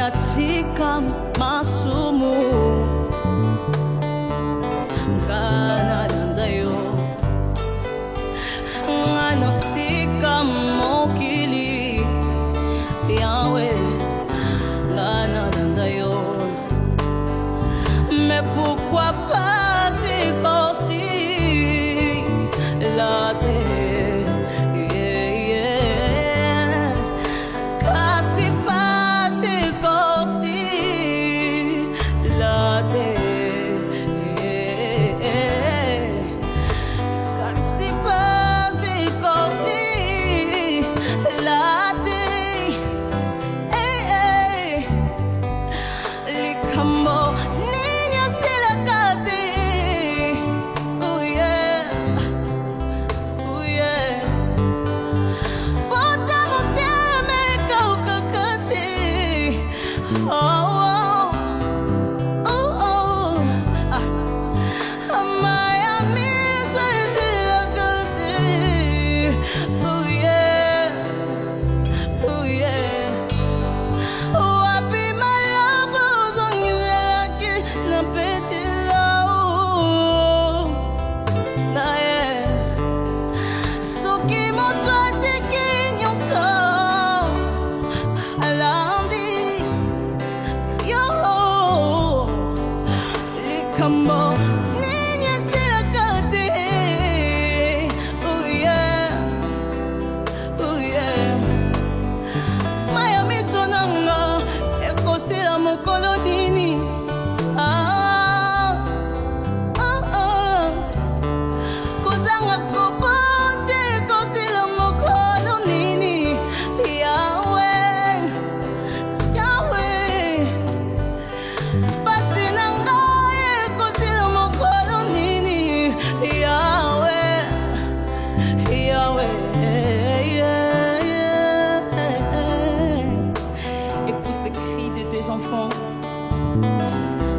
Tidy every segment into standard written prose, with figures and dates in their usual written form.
Natika masumu Gana landayo Natika mokili Yahweh Gana landayo Mais pourquoi pas si aussi la terre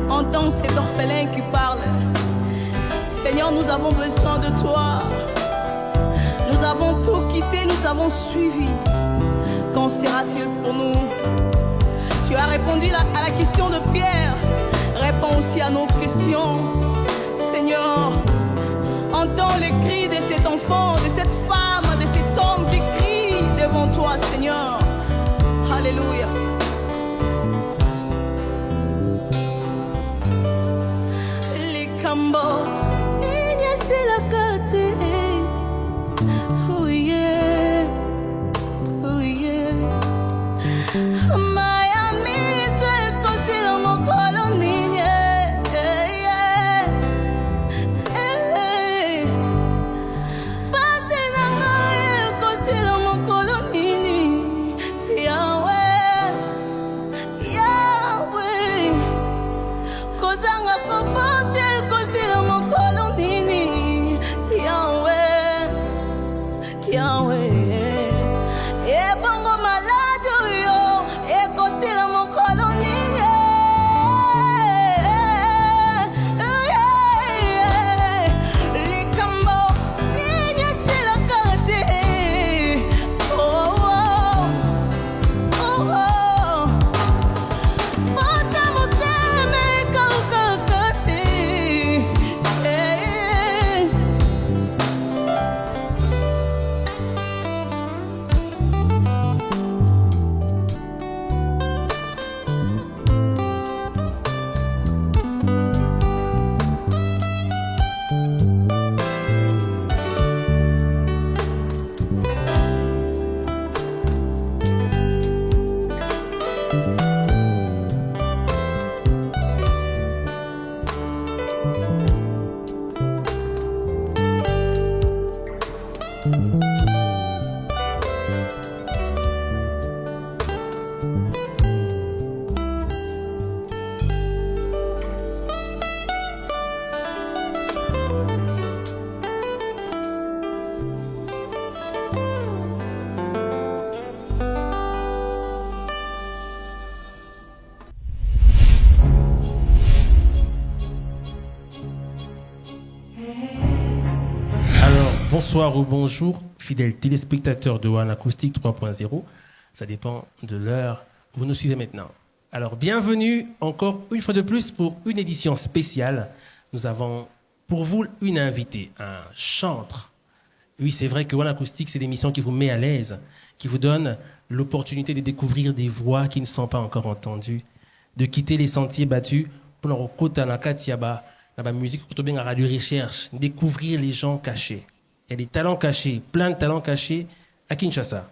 Entends cet orphelin qui parle. Seigneur, nous avons besoin de toi. Nous avons tout quitté, nous avons suivi. Qu'en sera-t-il pour nous? Tu as répondu à la question de Pierre. Réponds aussi à nos questions. Seigneur, entends les cris de cet enfant, de cette femme, de cet homme qui crie devant toi, Seigneur. Alléluia. Niña c'est la gâte. Oh yeah, oh yeah. Miami c'est comme mon colon niña. Bonsoir ou bonjour, fidèles téléspectateurs de One Acoustic 3.0. Ça dépend de l'heure où vous nous suivez maintenant. Alors, bienvenue encore une fois de plus pour une édition spéciale. Nous avons pour vous une invitée, un chantre. Oui, c'est vrai que One Acoustic, c'est l'émission qui vous met à l'aise, qui vous donne l'opportunité de découvrir des voix qui ne sont pas encore entendues, de quitter les sentiers battus pour leur côté na katiaba, la musique pour bien à radio recherche, découvrir les gens cachés. Il y a des talents cachés, plein de talents cachés à Kinshasa.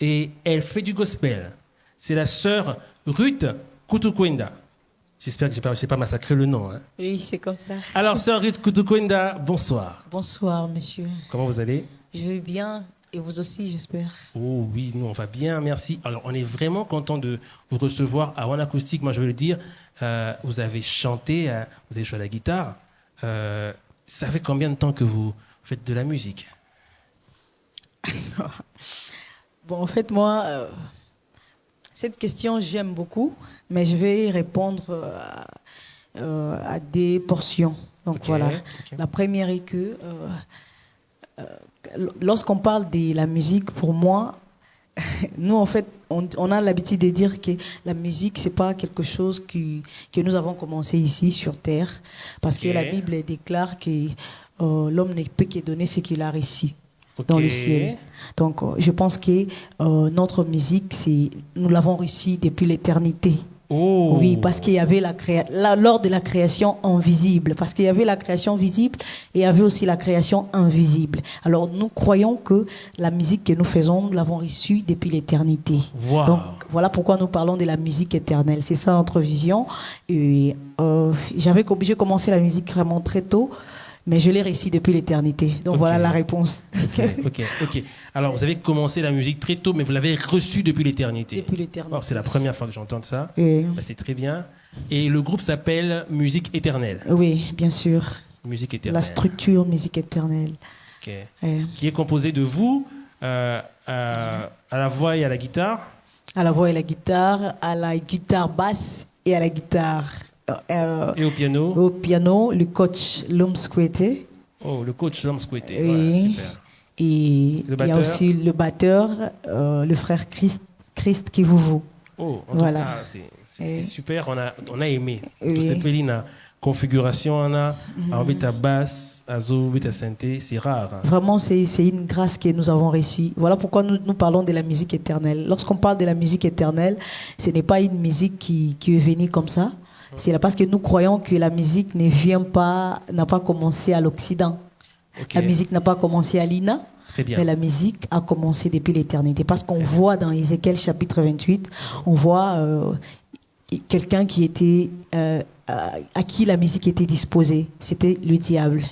Et elle fait du gospel. C'est la sœur Ruth Kutukwenda. J'espère que je n'ai pas massacré le nom. Hein. Oui, c'est comme ça. Alors, sœur Ruth Kutukwenda, bonsoir. Bonsoir, monsieur. Comment vous allez? Je vais bien, et vous aussi, j'espère. Oh oui, nous, on va bien, merci. Alors, on est vraiment content de vous recevoir à One Acoustic. Moi, je veux le dire, vous avez chanté, vous avez joué à la guitare. Ça fait combien de temps que vous faites de la musique? Bon, en fait, moi, cette question, j'aime beaucoup, mais je vais y répondre à des portions. Donc voilà. La première est que lorsqu'on parle de la musique, pour moi, nous, en fait, on a l'habitude de dire que la musique, c'est pas quelque chose que nous avons commencé ici sur Terre, parce que la Bible déclare que l'homme ne peut que donner ce qu'il a reçu dans le ciel. Donc, je pense que notre musique, nous l'avons reçue depuis l'éternité. Oh. Oui, parce qu'il y avait lors de la création invisible, parce qu'il y avait la création visible et il y avait aussi la création invisible. Alors, nous croyons que la musique que nous faisons, nous l'avons reçue depuis l'éternité. Wow. Donc, voilà pourquoi nous parlons de la musique éternelle. C'est ça notre vision. Et j'ai commencé la musique vraiment très tôt. Mais je l'ai réussi depuis l'éternité. Donc voilà la réponse. Ok. Alors vous avez commencé la musique très tôt, mais vous l'avez reçue depuis l'éternité. Depuis l'éternité. Alors, c'est la première fois que j'entends ça. Oui. Bah, c'est très bien. Et le groupe s'appelle Musique Éternelle. Oui, bien sûr. Musique Éternelle. La structure Musique Éternelle. Ok. Qui est composée de vous, à la voix et à la guitare. À la voix et à la guitare basse et à la guitare. Et au piano? Au piano, le coach Lomskwete. Oh, le coach Lomskwete. Oui. Voilà, super. Et il y a aussi le batteur, le frère Christ Kivuvu. Oh, en tout cas, c'est super. On a aimé. Tout ce pays, la configuration, on a beta basse, azo, beta synthé, c'est rare. Hein. Vraiment, c'est une grâce que nous avons reçue. Voilà pourquoi nous parlons de la musique éternelle. Lorsqu'on parle de la musique éternelle, ce n'est pas une musique qui est venue comme ça. C'est là parce que nous croyons que la musique n'a pas commencé à l'Occident. La musique n'a pas commencé à l'INA, mais la musique a commencé depuis l'éternité. Parce qu'on voit dans Ézéchiel chapitre 28, on voit quelqu'un qui était à qui la musique était disposée. C'était le diable.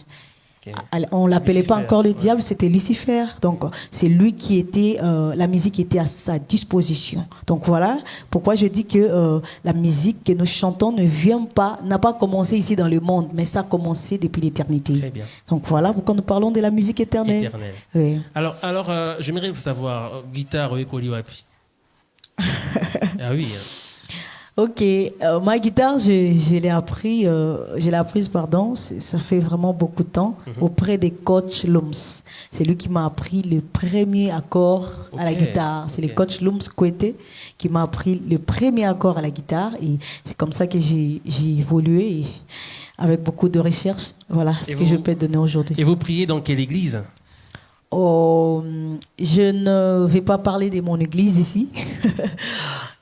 On l'appelait pas encore le diable, c'était Lucifer. Donc c'est lui qui était, la musique était à sa disposition. Donc voilà pourquoi je dis que la musique que nous chantons n'a pas commencé ici dans le monde, mais ça a commencé depuis l'éternité. Très bien. Donc voilà pourquoi nous parlons de la musique éternelle. Oui. Alors j'aimerais vous savoir guitare Ekoliwapi. Ah oui. Hein. Ok, ma guitare, je l'ai apprise, ça fait vraiment beaucoup de temps, auprès des coachs Lums. C'est lui qui m'a appris le premier accord à la guitare. C'est le coach Lums Kwete qui m'a appris le premier accord à la guitare, et c'est comme ça que j'ai évolué, et avec beaucoup de recherche. Voilà ce que je peux donner aujourd'hui. Et vous priez dans quelle église? Oh, je ne vais pas parler de mon église ici.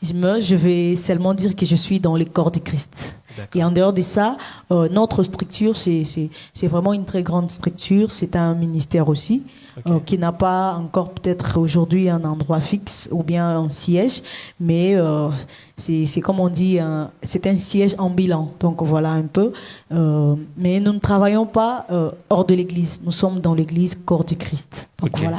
Je vais seulement dire que je suis dans les corps du Christ. Et en dehors de ça, notre structure, c'est vraiment une très grande structure. C'est un ministère aussi, qui n'a pas encore peut-être aujourd'hui un endroit fixe ou bien un siège, mais c'est comme on dit, c'est un siège ambulant. Donc voilà un peu. Mais nous ne travaillons pas hors de l'église. Nous sommes dans l'église corps du Christ. Donc voilà.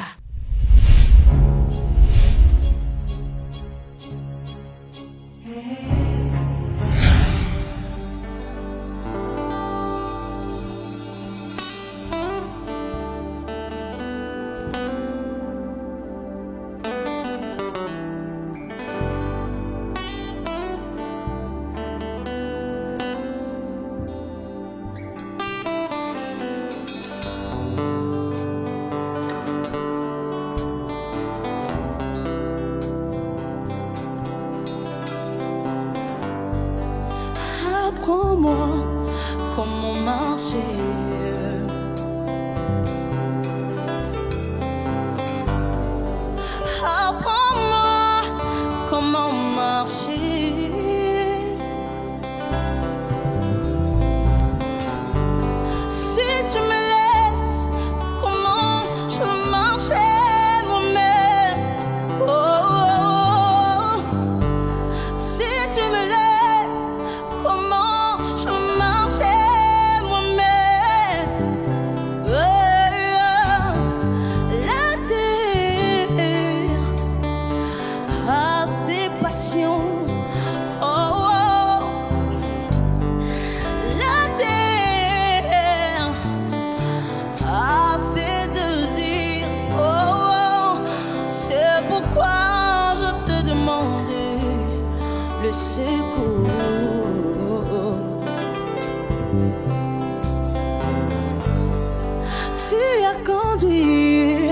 Tu as conduit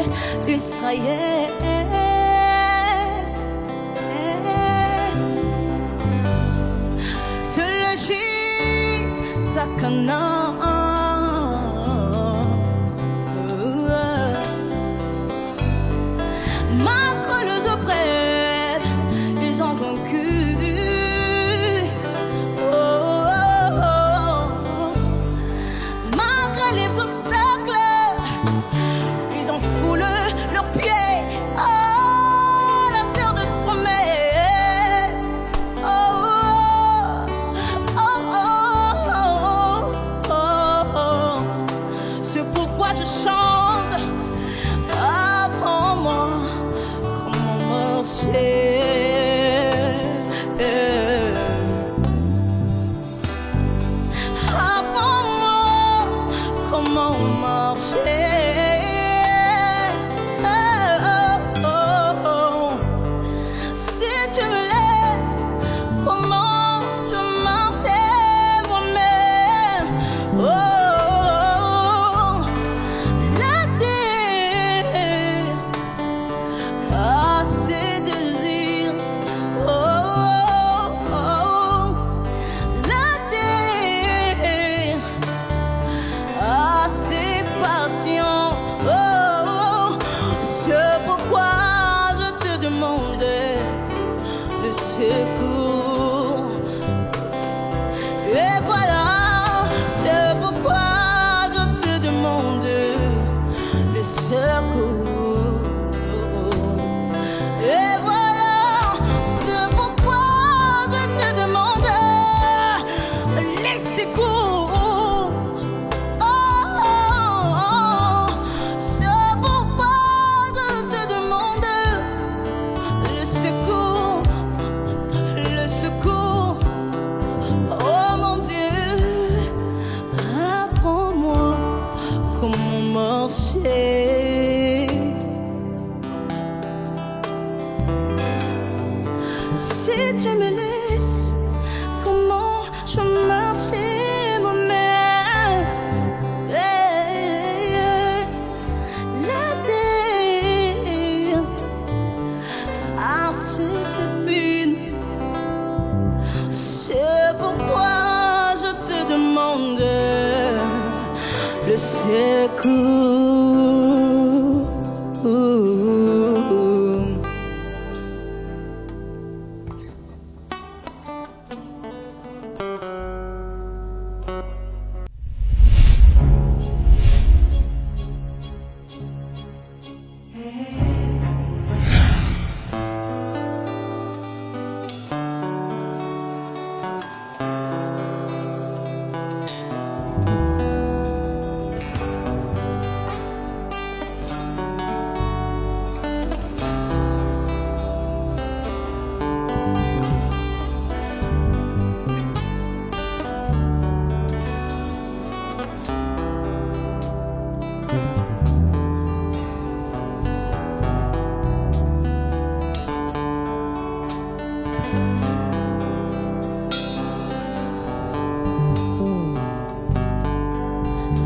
Israël. Tu le gîtes à Canaan. Malgré les oppressés, ils ont vaincu. Malgré les obstacles, ils ont foulé leurs pieds à la terre de promesse. Oh, oh, oh, oh, oh, oh. C'est pourquoi je chante. Apprends-moi comment marcher. Apprends-moi comment marcher. Oh, oh, oh. Si tu me laisses, comment je marcher moi-même? Oh, oh, oh. La terre a ses désirs. Oh, oh, oh. La terre a ses passions. Oh, oh. C'est pourquoi je te demande le secours. Et voilà, c'est pourquoi je te demande le secours. Et voilà, c'est pourquoi je te demande les secours. Oh, oh, oh. C'est pourquoi je te demande le secours. Le secours. Oh mon Dieu, apprends-moi comment marcher. Si tu me laisses, comment je marcher moi-même? La terre a ses épines. C'est pourquoi je te demande le secours.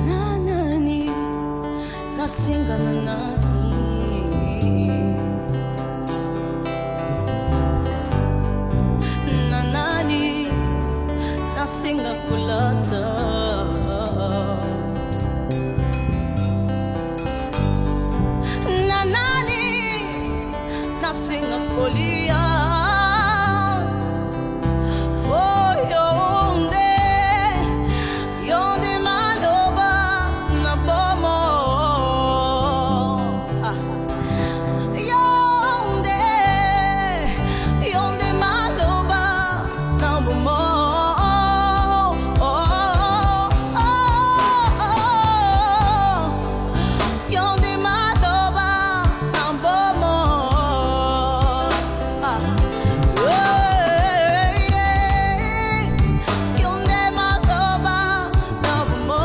Nanani, nasinga nanani. Nanani, nasinga kulata. Nanani, nasinga kolia. Oh, yonde, yonde maloba na bomo. Ah. Yonde, yonde maloba na bomo. Oh, oh, oh, oh. Yonde maloba na bomo. Ah. Yonde maloba na bomo.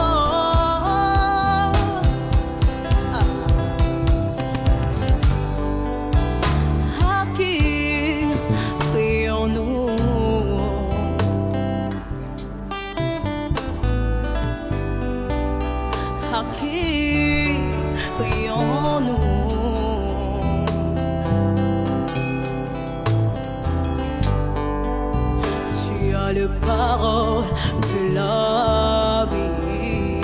Aqui prions-nous. Aqui prions-nous. Tu as le parole de la vie.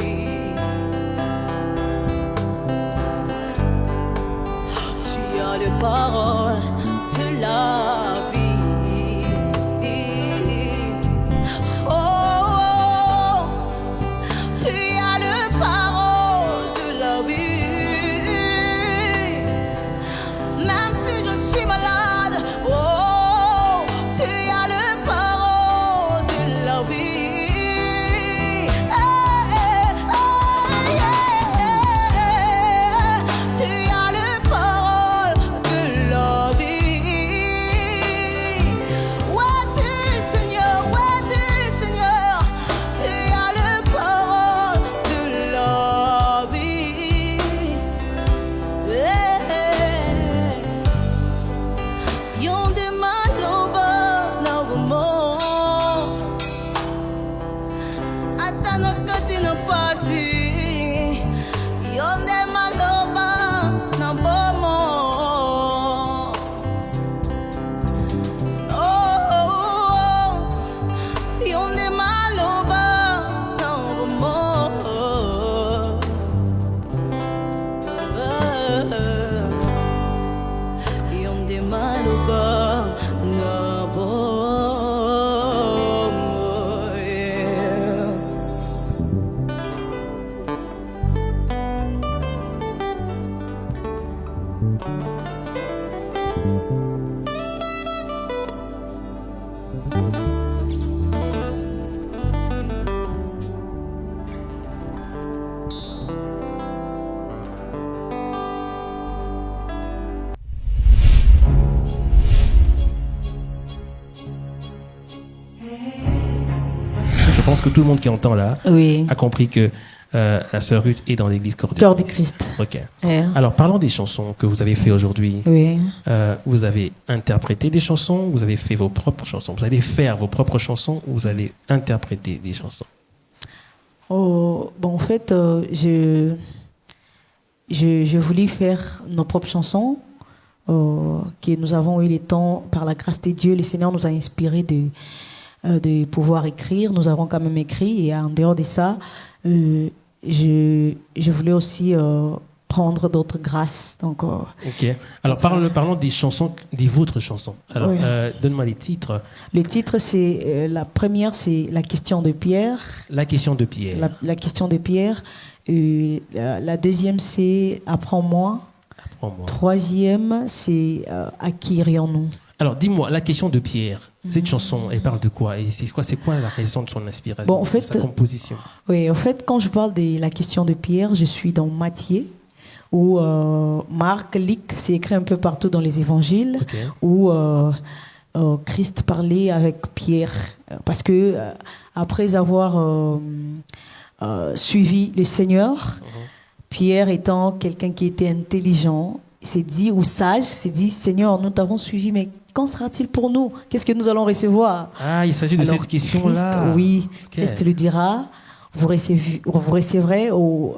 Tu as le parole de la vie. Oh, oh, tu as le parole de la vie. Même si je suis malade, oh, tu as le parole de la vie. Eh, eh, yeah. Tu as le parole de la vie. Où es-tu, Seigneur? Où es-tu, Seigneur? Tu as le parole de la vie. Yonde maloba na womo atana katina pasi. Yonde maloba na bomo. Oh, yonde maloba na womo. Yonde maloba na bomo. Je pense que tout le monde qui entend là Oui. a compris que la sœur Ruth est dans l'église Cœur Cœur du Christ. Ok. Eh, Alors, parlons des chansons que vous avez fait aujourd'hui. Oui. Vous avez interprété des chansons, vous avez fait vos propres chansons. Vous allez faire vos propres chansons ou vous allez interpréter des chansons? Oh, bon, en fait, je voulais faire nos propres chansons que nous avons eu le temps, par la grâce de Dieu, le Seigneur nous a inspiré de pouvoir écrire. Nous avons quand même écrit et en dehors de ça, je voulais aussi prendre d'autres grâces. Donc, Ok. Alors, parlons des chansons, des vôtres chansons. Alors, Oui. donne-moi les titres. le titre, c'est la première, c'est La question de Pierre. La question de Pierre. La question de Pierre. La deuxième, c'est Apprends-moi. Apprends-moi. Troisième, c'est À qui irions-nous? Alors, dis-moi, la question de Pierre. Cette chanson, elle parle de quoi? Et c'est quoi la raison de son inspiration, Bon, en fait, de sa composition? Oui, en fait, quand je parle de la question de Pierre, je suis dans Matthieu, où Marc, Luc, c'est écrit un peu partout dans les évangiles, Ok. où Christ parlait avec Pierre. Parce que après avoir suivi le Seigneur, Pierre étant quelqu'un qui était intelligent, s'est dit, ou sage, s'est dit, Seigneur, nous t'avons suivi, mais qu'en sera-t-il pour nous? Qu'est-ce que nous allons recevoir? Ah, il s'agit de Alors, cette question-là. Christ, oui, Ok. Christ lui dira, vous recevrez au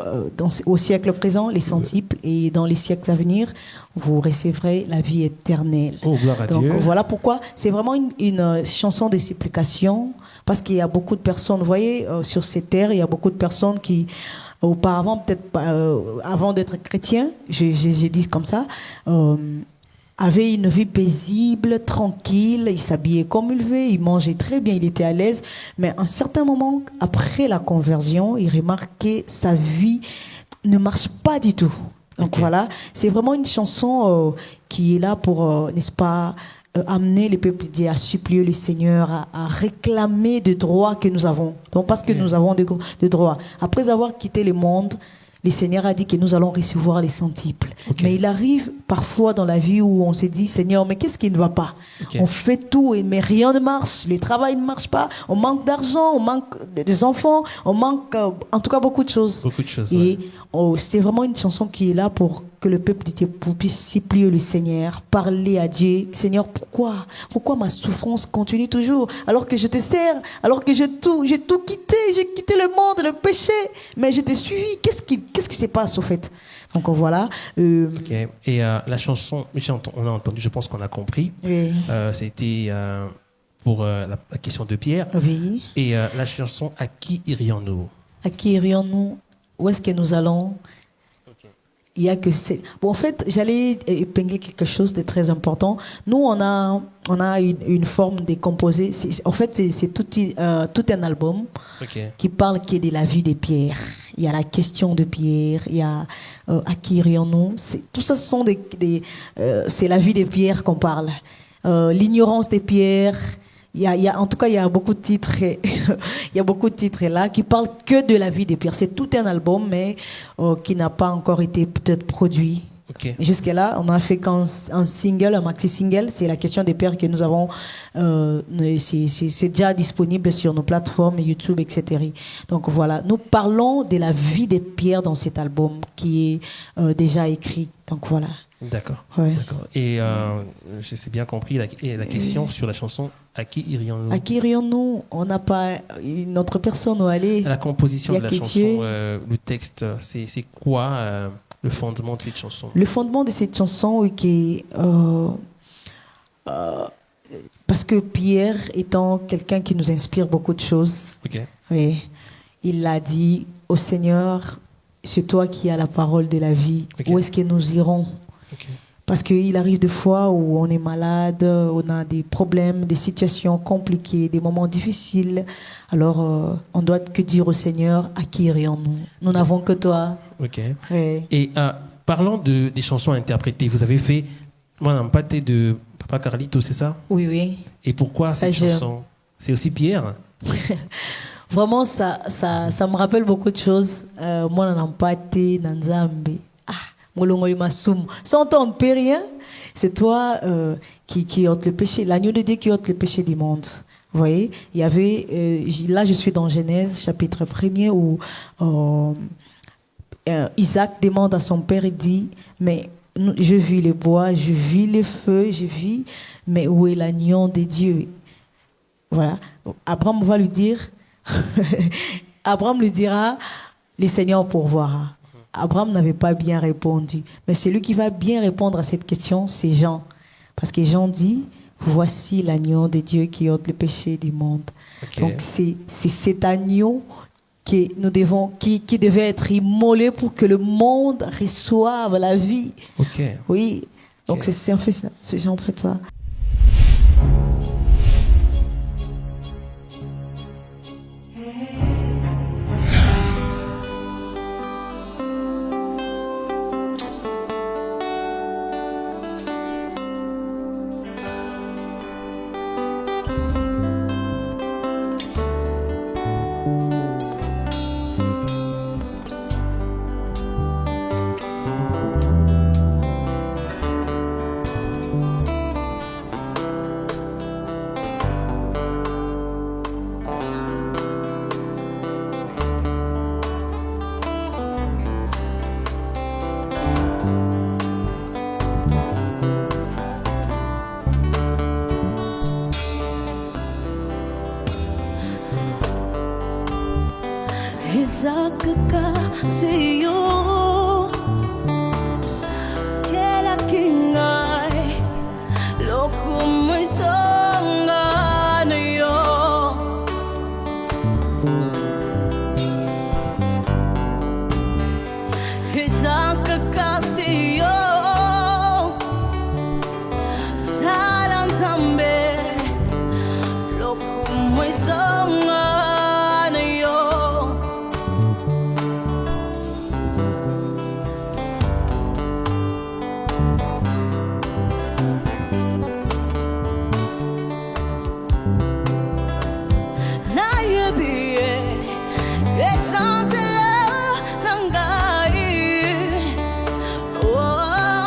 siècle présent les centiples et dans les siècles à venir, vous recevrez la vie éternelle. Oh, gloire à Donc Dieu. voilà pourquoi c'est vraiment une chanson de supplication, parce qu'il y a beaucoup de personnes, vous voyez, sur ces terres, il y a beaucoup de personnes qui auparavant, peut-être avant d'être chrétien, je dis comme ça, avait une vie paisible, tranquille, il s'habillait comme il veut, il mangeait très bien, il était à l'aise, mais à un certain moment, après la conversion, il remarquait sa vie ne marche pas du tout. Donc Ok. voilà, c'est vraiment une chanson qui est là pour, n'est-ce pas, amener les peuples à supplier le Seigneur, à réclamer des droits que nous avons. Donc parce que nous avons des droits. Après avoir quitté le monde, le Seigneur a dit que nous allons recevoir les centiples. Ok. Mais il arrive parfois dans la vie où on se dit, Seigneur, mais qu'est-ce qui ne va pas? Ok. On fait tout, mais rien ne marche. Le travail ne marche pas. On manque d'argent, on manque des enfants, on manque, en tout cas, beaucoup de choses. Beaucoup de choses. Et ouais. c'est vraiment une chanson qui est là pour que le peuple de Dieu puisse supplier le Seigneur, parler à Dieu. Seigneur, pourquoi ma souffrance continue toujours alors que je te sers, alors que j'ai tout quitté, j'ai quitté le monde, le péché, mais je t'ai suivi. Qu'est-ce qui se passe au fait? Donc voilà. Ok. Et la chanson, on a entendu, je pense qu'on a compris. Oui. C'était pour la question de Pierre. Oui. Et la chanson, à qui irions-nous? À qui irions-nous? Où est-ce que nous allons? Il y a que c'est. Bon, en fait, j'allais épingler quelque chose de très important. Nous, on a une forme de composé. En fait, c'est tout un album qui parle de la vie de Pierre. Il y a la question de Pierre. Il y a à qui irions-nous. Tout ça, ce sont c'est la vie de Pierre qu'on parle. L'ignorance de Pierre. En tout cas, il y a beaucoup de titres. Il y a beaucoup de titres là qui parlent que de la vie de Pierre. C'est tout un album, mais qui n'a pas encore été peut-être produit. Okay. Jusque-là, on a fait qu'un single, un maxi-single. C'est la question des Pierre que nous avons. C'est déjà disponible sur nos plateformes YouTube, etc. Donc voilà, nous parlons de la vie de Pierre dans cet album qui est déjà écrit. Donc voilà. D'accord. Ouais. D'accord. Et je sais bien compris la question sur la chanson. À qui irions-nous? À qui irions-nous? On n'a pas une autre personne où aller. La composition de la chanson, Dieu. le texte, c'est quoi le fondement de cette chanson? Le fondement de cette chanson, oui, parce que Pierre étant quelqu'un qui nous inspire beaucoup de choses, oui, il a dit au Seigneur, c'est toi qui as la parole de la vie. Où est-ce que nous irons? Parce qu'il arrive des fois où on est malade, on a des problèmes, des situations compliquées, des moments difficiles. Alors, on doit que dire au Seigneur, à qui irions-nous? Nous n'avons que toi. Ok. Oui. Et parlant des chansons interprétées, vous avez fait un pâté de Papa Carlito, c'est ça? Oui, oui. Et pourquoi cette chanson? C'est aussi Pierre? Vraiment, ça me rappelle beaucoup de choses. Moi, on pâté dans Nzambe. Sans toi, on ne peut rien. C'est toi qui ôte le péché, l'agneau de Dieu qui ôte le péché du monde. Vous voyez, il y avait, là je suis dans Genèse, chapitre 1er, où Isaac demande à son père, il dit, mais je vis le bois, je vis le feu, je vis, mais où est l'agneau de Dieu? Voilà. Abraham va lui dire, Abraham lui dira, le Seigneur pourvoira. Abraham n'avait pas bien répondu. Mais celui qui va bien répondre à cette question, c'est Jean. Parce que Jean dit, voici l'agneau de Dieu qui ôte le péché du monde. Donc c'est cet agneau que nous devons, qui devait être immolé pour que le monde reçoive la vie. Oui. Donc c'est en fait ça. C'est en fait ça. Oh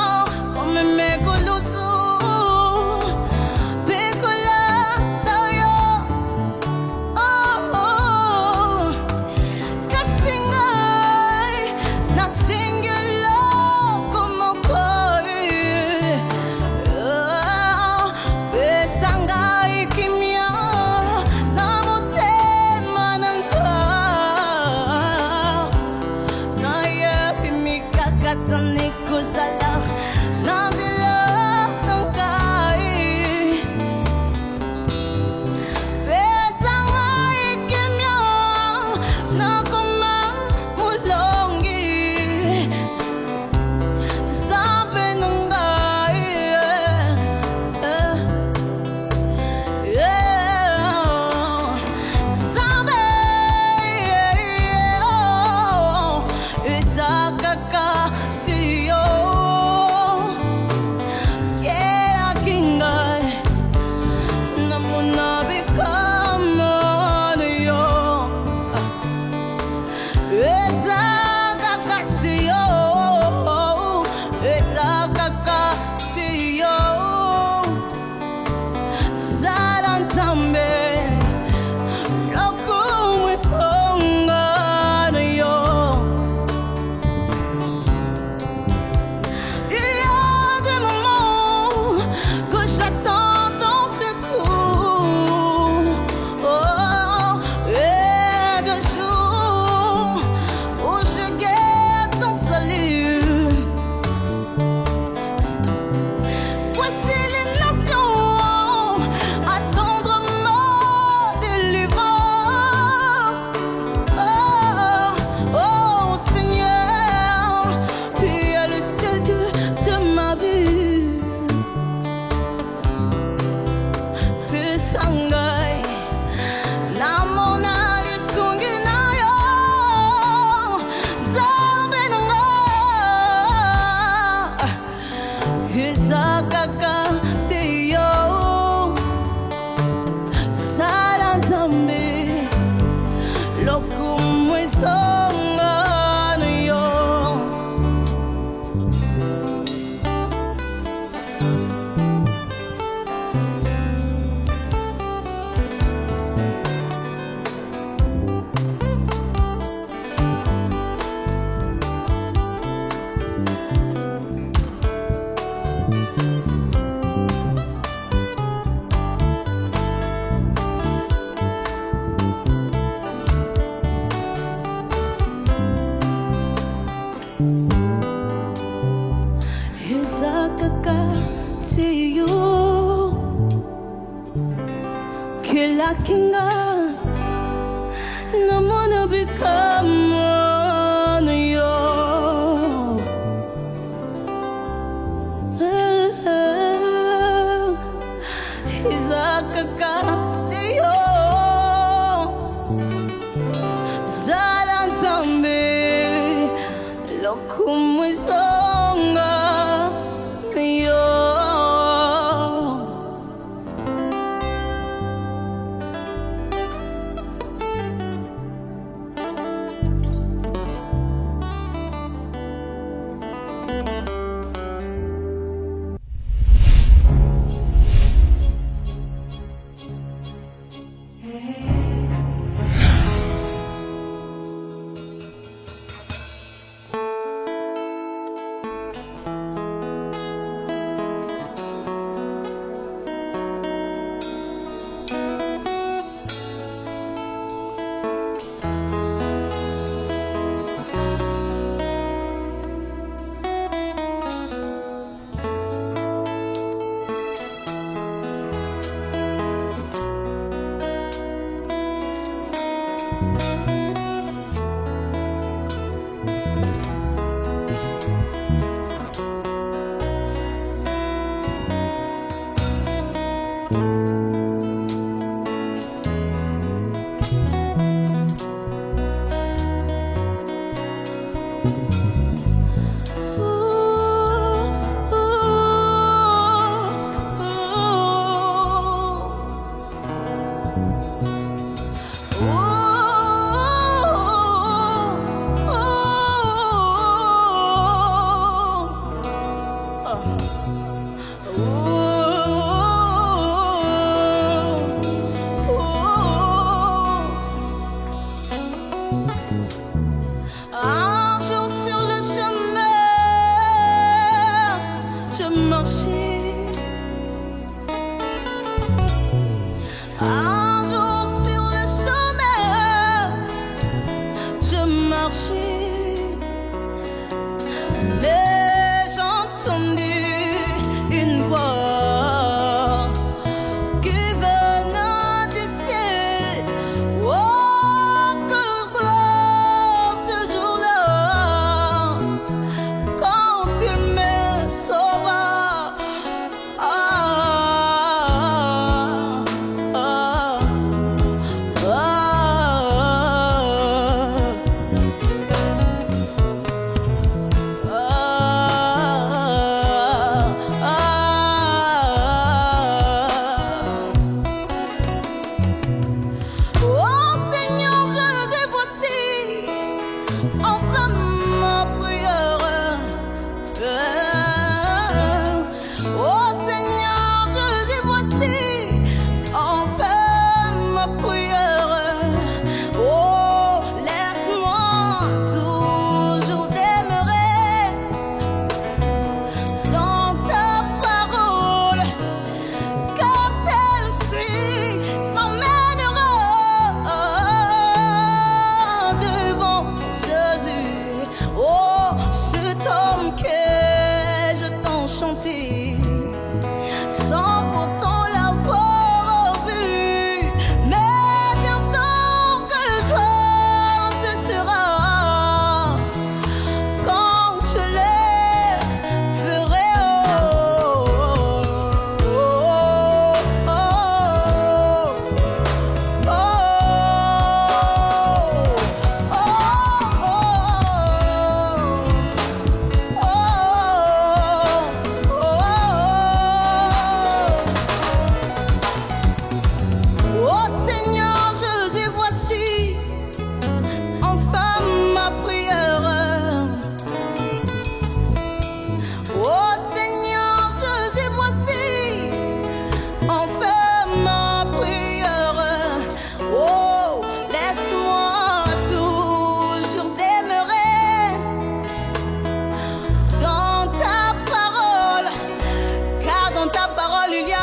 mais j'ai entendu une voix qui venait du ciel. Oh, que gloire ce jour-là, quand tu me sauveras. Ah, ah, oh Seigneur, Jésus, voici enfin ma prière. Oh Seigneur, Jésus, voici enfin ma prière. Oh, laisse-moi toujours demeurer dans ta parole, car celle-ci m'emmènera devant Jésus. Oh, cet homme que je t'en chanté, sans pourtant l'avoir vu, mais bientôt que toi ce sera, quand je les ferai. Oh, oh, oh, oh, oh Seigneur Jésus, voici enfin ma prière. Oh Seigneur Jésus, voici enfin ma prière. Oh, laisse-moi toujours demeurer dans ta parole, car dans ta parole il y a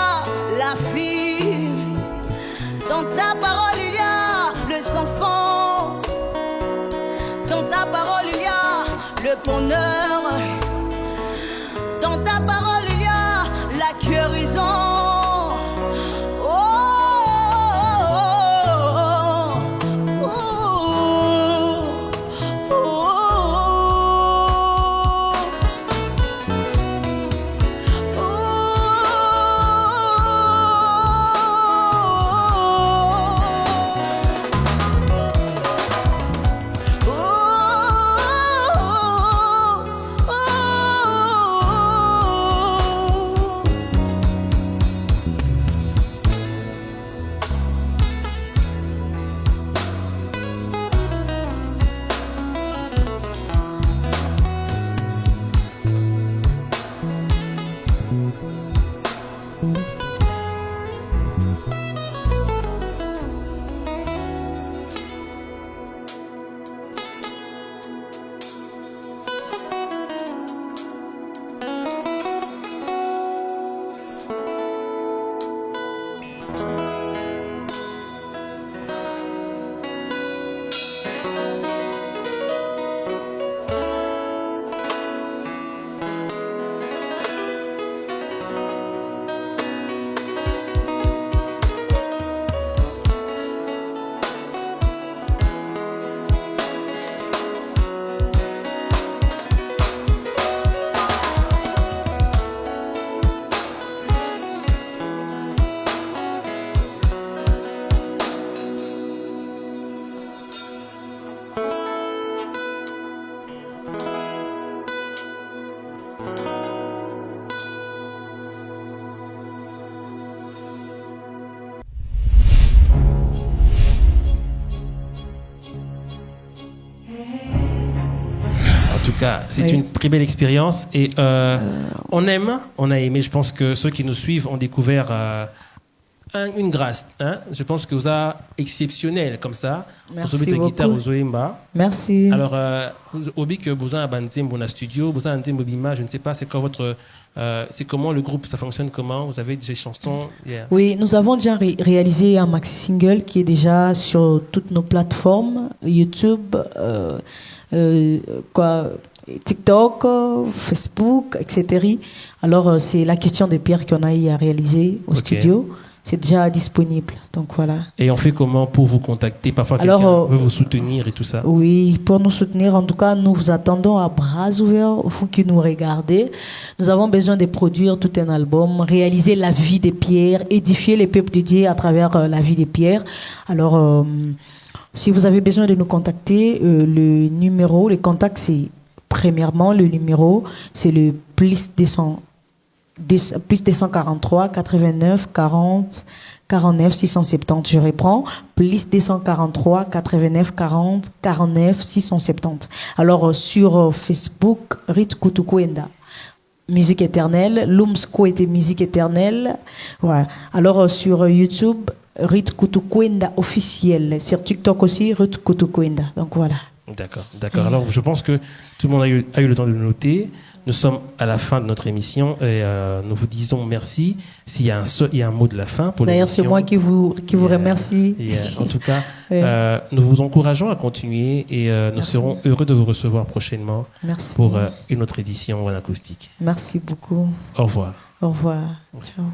la vie, dans ta parole il y a le sang-fond, dans ta parole il y a le bonheur, dans ta parole il y a la guérison. Oh, oh, oh, En tout cas, c'est Oui. une très belle expérience et on a aimé. Je pense que ceux qui nous suivent ont découvert une grâce. Hein? Je pense que vous êtes exceptionnel comme ça. Merci vous avez beaucoup. guitare, vous avez mba. Merci. Alors, obi que vous avez un bandim bon studio, vous avez un bobima, je ne sais pas, c'est quoi votre, c'est comment le groupe, ça fonctionne comment? Vous avez des chansons? Yeah. Oui, nous avons déjà réalisé un maxi single qui est déjà sur toutes nos plateformes, YouTube, TikTok, Facebook, etc. Alors, c'est la question de Pierre qu'on a eu à réaliser au studio. C'est déjà disponible. Donc, voilà. Et on fait comment pour vous contacter? Parfois, quelqu'un veut vous soutenir et tout ça. Oui, pour nous soutenir, en tout cas, nous vous attendons à bras ouverts, vous qui nous regardez. Nous avons besoin de produire tout un album, réaliser la vie de Pierre, édifier les peuples de Dieu à travers la vie de Pierre. Alors, si vous avez besoin de nous contacter, le numéro, les contacts, c'est premièrement, le numéro, c'est le plus 243 89 40 49 670. Je reprends, plus 243 89 40 49 670. Alors, sur Facebook, Rit Kutukwenda, musique éternelle. Lumsko était musique éternelle. Ouais. Alors, sur YouTube, Rit Kutukwenda officiel. Sur TikTok aussi, Rit Kutukwenda. Donc, voilà. D'accord, d'accord. Alors, je pense que tout le monde a eu le temps de le noter. Nous sommes à la fin de notre émission et nous vous disons merci. S'il y a un mot de la fin pour d'ailleurs, c'est moi qui vous remercie. En tout cas, nous vous encourageons à continuer et nous serons heureux de vous recevoir prochainement pour une autre édition en acoustique. Merci beaucoup. Au revoir. Au revoir. Merci. Ciao.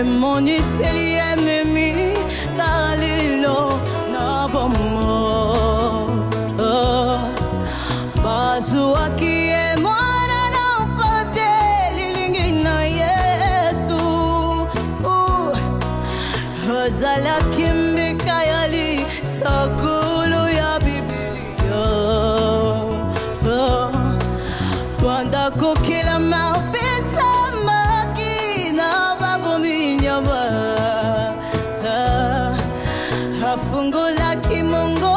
Mon iseli mimi dalilo na bomo bazu akie mwana na pate lilingi na Yesu hazala kimbe kayali sakulu ya Biblia panda kokela mapesa afungula kimongo